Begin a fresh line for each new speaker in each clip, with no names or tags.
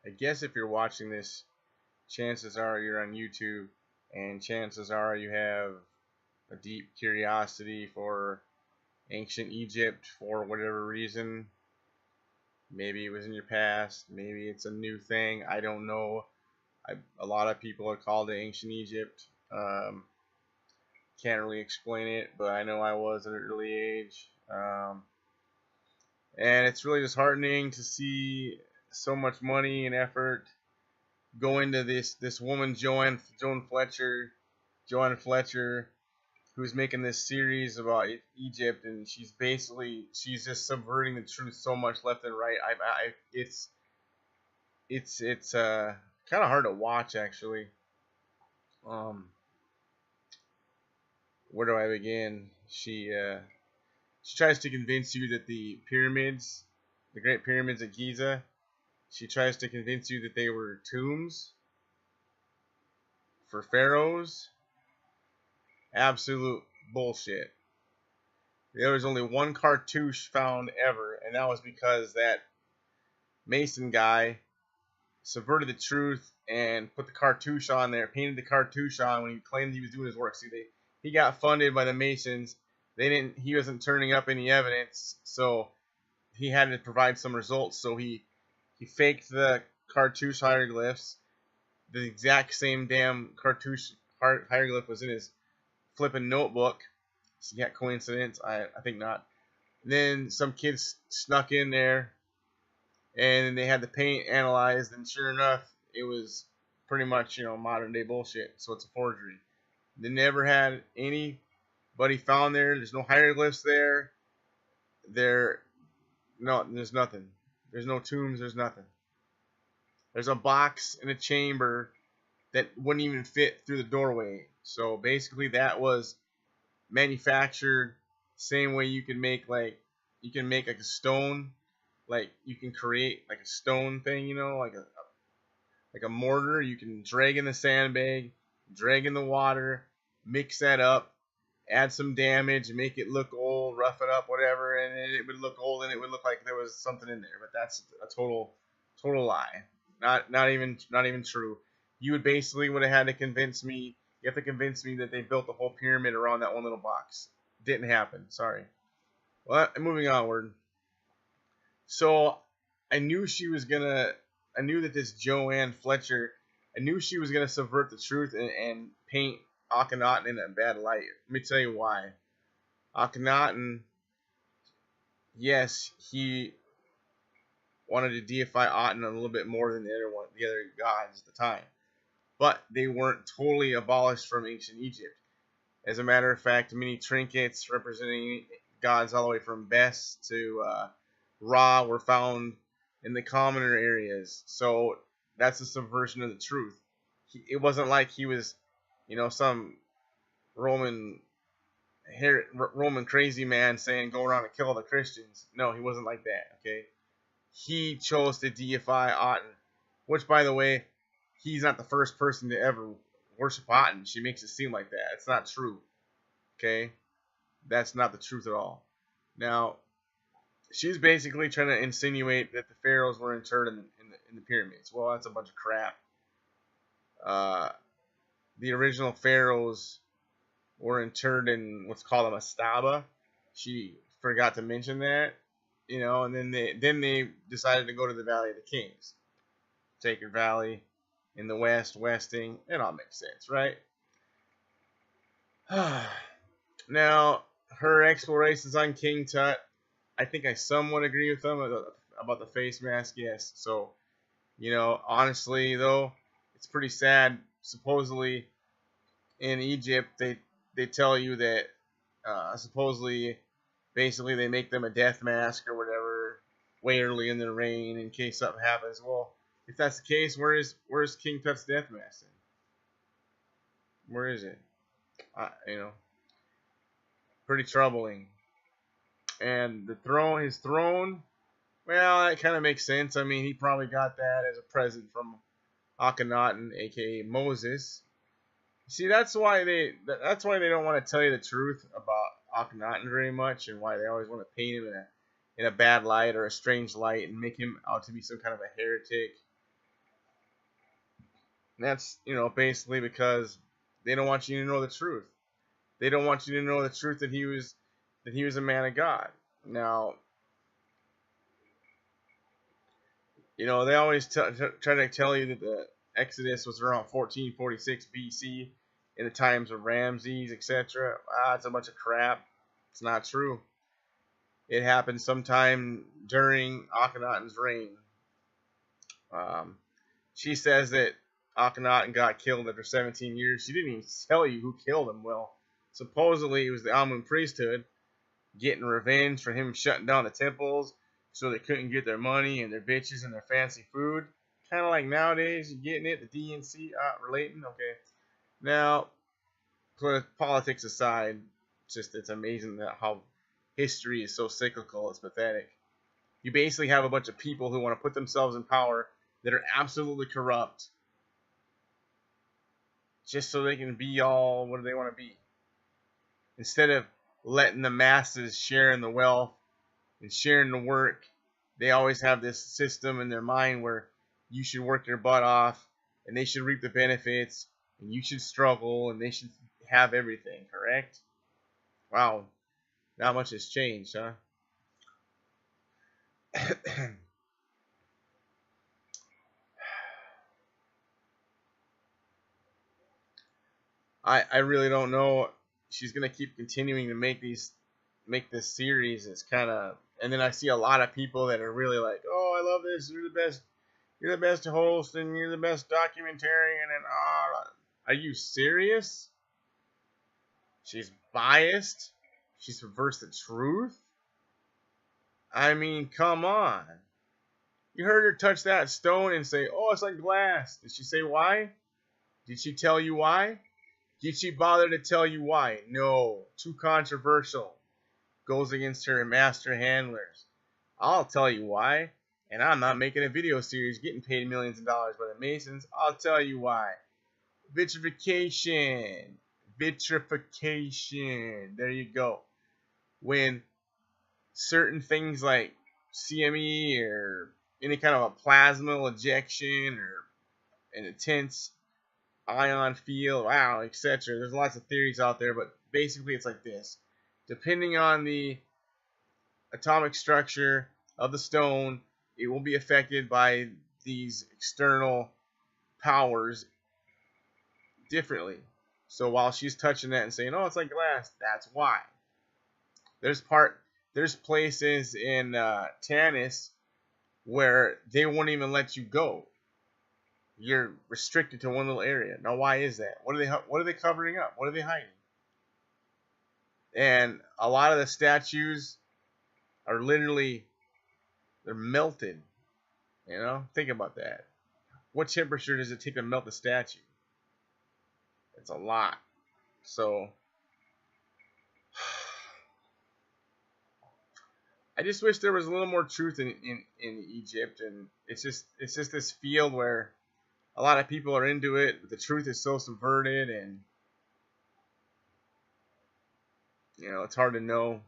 I guess if you're watching this, chances are you're on YouTube, and chances are you have a deep curiosity for ancient Egypt for whatever reason. Maybe it was in your past, maybe it's a new thing, I don't know. A lot of people are called it ancient Egypt. Can't really explain it, but I know I was at an early age. And it's really disheartening to see so much money and effort go into this woman, Joann Fletcher, who's making this series about Egypt, and she's just subverting the truth so much left and right. It's kind of hard to watch, actually. Where do I begin? She tries to convince you that the pyramids, the Great Pyramids at Giza, she tries to convince you that they were tombs for pharaohs. Absolute bullshit. There was only one cartouche found ever, and that was because that Mason guy subverted the truth and put the cartouche on there, painted the cartouche on when he claimed he was doing his work. See, he got funded by the Masons. He wasn't turning up any evidence, so he had to provide some results. So he faked the cartouche hieroglyphs. The exact same damn cartouche hieroglyph was in his flipping notebook. So yeah, coincidence? I think not. And then some kids snuck in there, and they had the paint analyzed, and sure enough, it was pretty much, modern day bullshit. So it's a forgery. They never had anybody found there. There's no hieroglyphs there. There's nothing. There's no tombs. There's nothing. There's a box in a chamber that wouldn't even fit through the doorway. So basically, that was manufactured same way you can make like a stone, like you can create like a stone thing, like a mortar. You can drag in the sandbag, drag in the water, mix that up, add some damage, make it look old, rough it up, whatever, and it would look old and it would look like there was something in there. But that's a total lie. Not even true. You would have had to convince me. You have to convince me that they built the whole pyramid around that one little box. Didn't happen. Sorry. Well, moving onward. So I knew that this Joann Fletcher, I knew she was gonna subvert the truth and paint Akhenaten in a bad light. Let me tell you why. Akhenaten, yes, he wanted to deify Aten a little bit more than the other gods at the time, but they weren't totally abolished from ancient Egypt. As a matter of fact, many trinkets representing gods all the way from Bes to Ra were found in the commoner areas. So that's a subversion of the truth. It wasn't like he was, some Roman crazy man saying go around and kill all the Christians. No, he wasn't like that. Okay, he chose to deify Aten, which, by the way, he's not the first person to ever worship Aten. She makes it seem like that. It's not true. Okay, that's not the truth at all. Now, she's basically trying to insinuate that the pharaohs were interred in the pyramids. Well, that's a bunch of crap. The original pharaohs were interred in what's called a mastaba. She forgot to mention that, and then they decided to go to the Valley of the Kings, Sacred Valley, in the westing. It all makes sense, right? Now, her explorations on King Tut, I think I somewhat agree with them about the face mask, yes. So, honestly, though, it's pretty sad. Supposedly, in Egypt, they tell you that supposedly, basically, they make them a death mask or whatever way early in the reign in case something happens. Well, if that's the case, where's King Tut's death mask then? Where is it? Pretty troubling. And his throne, well, that kind of makes sense. I mean, he probably got that as a present from Akhenaten, aka Moses. See, that's why they don't want to tell you the truth about Akhenaten very much, and why they always want to paint him in a bad light or a strange light and make him out to be some kind of a heretic. And that's, basically because they don't want you to know the truth. They don't want you to know the truth that he was a man of God. Now, they always try to tell you that the Exodus was around 1446 BC in the times of Ramses, etc. It's a bunch of crap. It's not true. It happened sometime during Akhenaten's reign. She says that Akhenaten got killed after 17 years. She didn't even tell you who killed him. Well, supposedly it was the Amun priesthood getting revenge for him shutting down the temples so they couldn't get their money and their bitches and their fancy food. Kind of like nowadays, you getting it? The DNC relating? Okay. Now, politics aside, it's amazing that how history is so cyclical. It's pathetic. You basically have a bunch of people who want to put themselves in power that are absolutely corrupt just so they can be all what do they want to be. Instead of letting the masses share in the wealth and sharing the work, they always have this system in their mind where you should work your butt off and they should reap the benefits and you should struggle and they should have everything, correct? Wow, not much has changed, huh? I really don't know. She's gonna keep continuing to make this series. It's kind of, and then I see a lot of people that are really like, oh, I love this. You're the best host, and you're the best documentarian. And are you serious? She's biased. She subverts the truth. I mean, come on. You heard her touch that stone and say, oh, it's like glass. Did she say why? Did she tell you why? Did she bother to tell you why? No. Too controversial. Goes against her master handlers. I'll tell you why. And I'm not making a video series getting paid millions of dollars by the Masons. I'll tell you why. Vitrification. Vitrification. There you go. When certain things like CME or any kind of a plasma ejection or an intense ion field, wow, etc. There's lots of theories out there, but basically it's like this. Depending on the atomic structure of the stone, it will be affected by these external powers differently. So while she's touching that and saying, oh, it's like glass, that's why. There's places in Tanis where they won't even let you go. You're restricted to one little area. Now, why is that? What are they covering up? What are they hiding? And a lot of the statues are literally, they're melted. Think about that. What temperature does it take to melt a statue? It's a lot. So I just wish there was a little more truth in Egypt, and it's just this field where a lot of people are into it, but the truth is so subverted, and it's hard to know.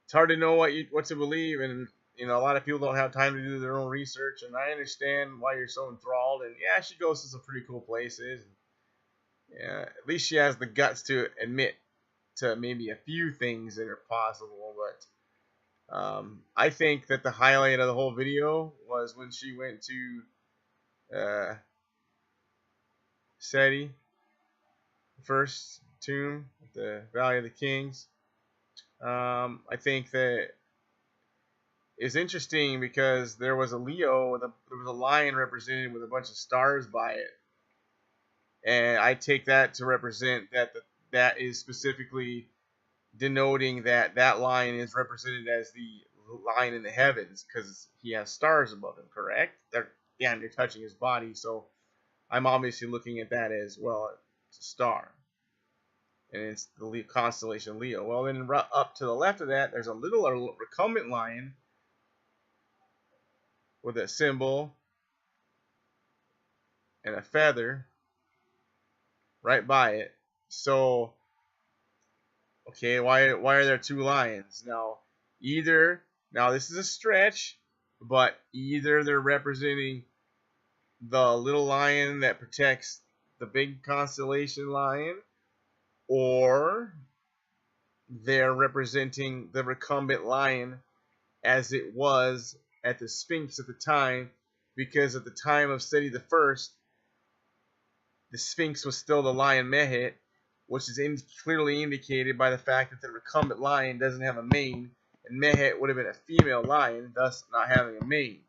It's hard to know what to believe, and a lot of people don't have time to do their own research, and I understand why you're so enthralled. And yeah, she goes to some pretty cool places. Yeah, at least she has the guts to admit to maybe a few things that are possible, but I think that the highlight of the whole video was when she went to Seti, the first tomb at the Valley of the Kings. I think that it's interesting because there was a Leo, there was a lion represented with a bunch of stars by it, and I take that to represent that is specifically denoting that lion is represented as the lion in the heavens because he has stars above him. Correct? They're touching his body, so I'm obviously looking at that as, well, it's a star. And it's the constellation Leo. Well, then up to the left of that, there's a little recumbent lion with a symbol and a feather right by it. So, okay, why are there two lions? Now this is a stretch, but either they're representing the little lion that protects the big constellation lion, or they're representing the recumbent lion as it was at the Sphinx at the time, because at the time of Seti the First, the Sphinx was still the lion Mehet, which is clearly indicated by the fact that the recumbent lion doesn't have a mane, and Mehet would have been a female lion, thus not having a mane.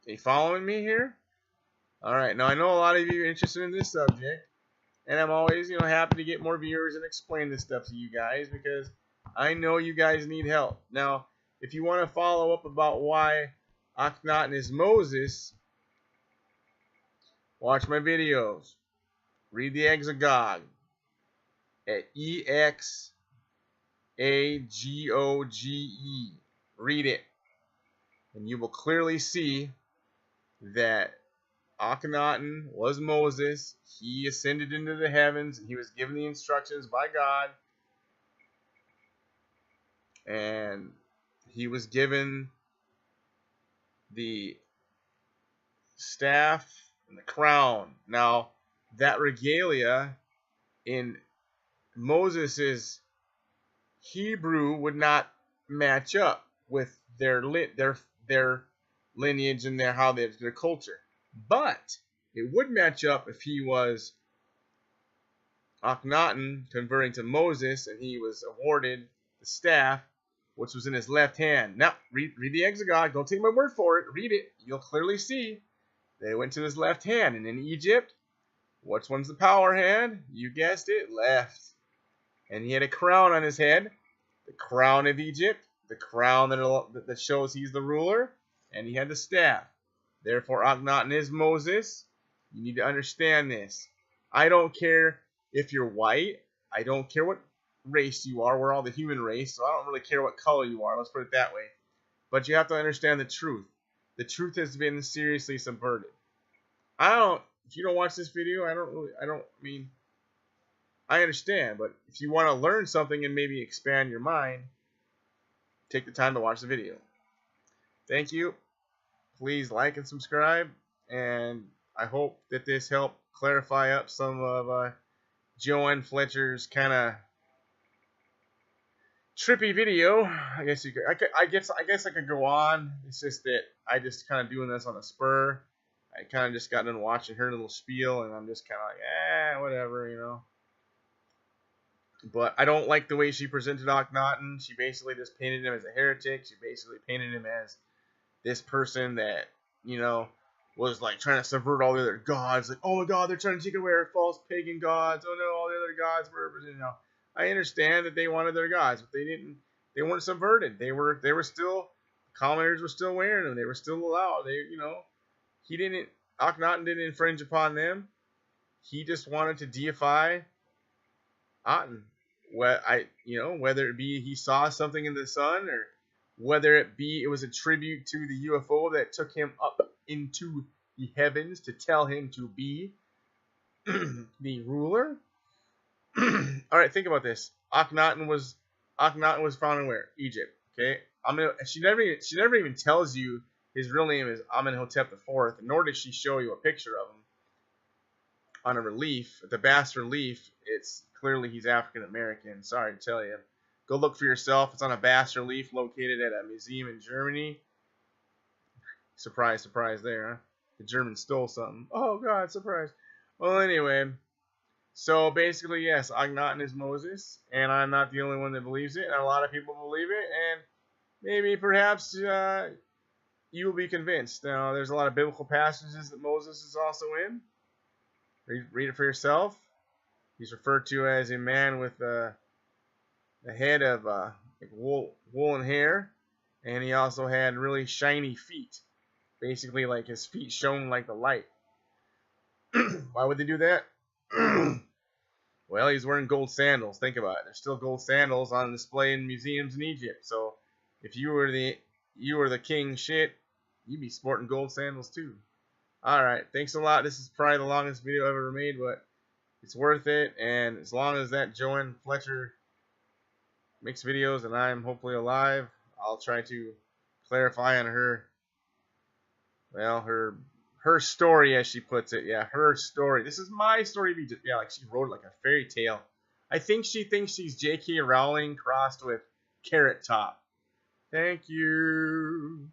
Are you following me here? Alright, now I know a lot of you are interested in this subject, and I'm always, happy to get more viewers and explain this stuff to you guys, because I know you guys need help. Now, if you want to follow up about why Akhenaten is Moses, watch my videos. Read the Exagoge at EXAGOGE. Read it, and you will clearly see that Akhenaten was Moses. He ascended into the heavens, and he was given the instructions by God, and he was given the staff and the crown. Now, that regalia in Moses's Hebrew would not match up with their lineage and their culture, but it would match up if he was Akhenaten converting to Moses and he was awarded the staff, which was in his left hand. Now, read the Exagoge. Don't take my word for it. Read it. You'll clearly see that it went to his left hand. And in Egypt, which one's the power hand? You guessed it, left. And he had a crown on his head, the crown of Egypt, the crown that shows he's the ruler, and he had the staff. Therefore, Akhenaten is Moses. You need to understand this. I don't care if you're white. I don't care what race you are. We're all the human race, so I don't really care what color you are. Let's put it that way. But you have to understand the truth. The truth has been seriously subverted. If you don't watch this video, I understand, but if you want to learn something and maybe expand your mind, take the time to watch the video. Thank you. Please like and subscribe, and I hope that this helped clarify up some of Joann Fletcher's kind of trippy video. I guess I could go on. It's just that I just kind of doing this on a spur. I kind of just got done watching her little spiel, and I'm just kind of like, whatever, But I don't like the way she presented Akhenaten. She basically just painted him as a heretic. She basically painted him as this person that, was like trying to subvert all the other gods. Like, oh my God, they're trying to take away our false pagan gods. Oh no, all the other gods were represented. Now, I understand that they wanted their gods, but they weren't subverted. They were still, commoners were still wearing them. They were still allowed. Akhenaten didn't infringe upon them. He just wanted to deify Aten. Whether it be he saw something in the sun, or whether it was a tribute to the UFO that took him up into the heavens to tell him to be the ruler. All right, think about this. Akhenaten was found in where? Egypt. Okay, she never even tells you his real name is Amenhotep IV, nor did she show you a picture of him on a relief. The bas relief, it's clearly he's African American. Sorry to tell you. Go look for yourself. It's on a bas relief located at a museum in Germany. Surprise, surprise there, huh? The Germans stole something. Oh God, surprise. Well, anyway. So basically, yes, Akhenaten is Moses, and I'm not the only one that believes it, and a lot of people believe it, and maybe perhaps you will be convinced. Now, there's a lot of biblical passages that Moses is also in. Read it for yourself. He's referred to as a man with a head of like woolen hair, and he also had really shiny feet. Basically, like his feet shone like the light. Why would they do that? Well, he's wearing gold sandals. Think about it. There's still gold sandals on display in museums in Egypt. So if you were the king shit, you'd be sporting gold sandals too. All right, thanks a lot. This is probably the longest video I've ever made, but it's worth it. And as long as that Joann Fletcher makes videos and I'm hopefully alive, I'll try to clarify on her her story, as she puts it. Yeah, her story. This is my story. Yeah, like she wrote it like a fairy tale. I think she thinks she's J.K. Rowling crossed with Carrot Top. Thank you.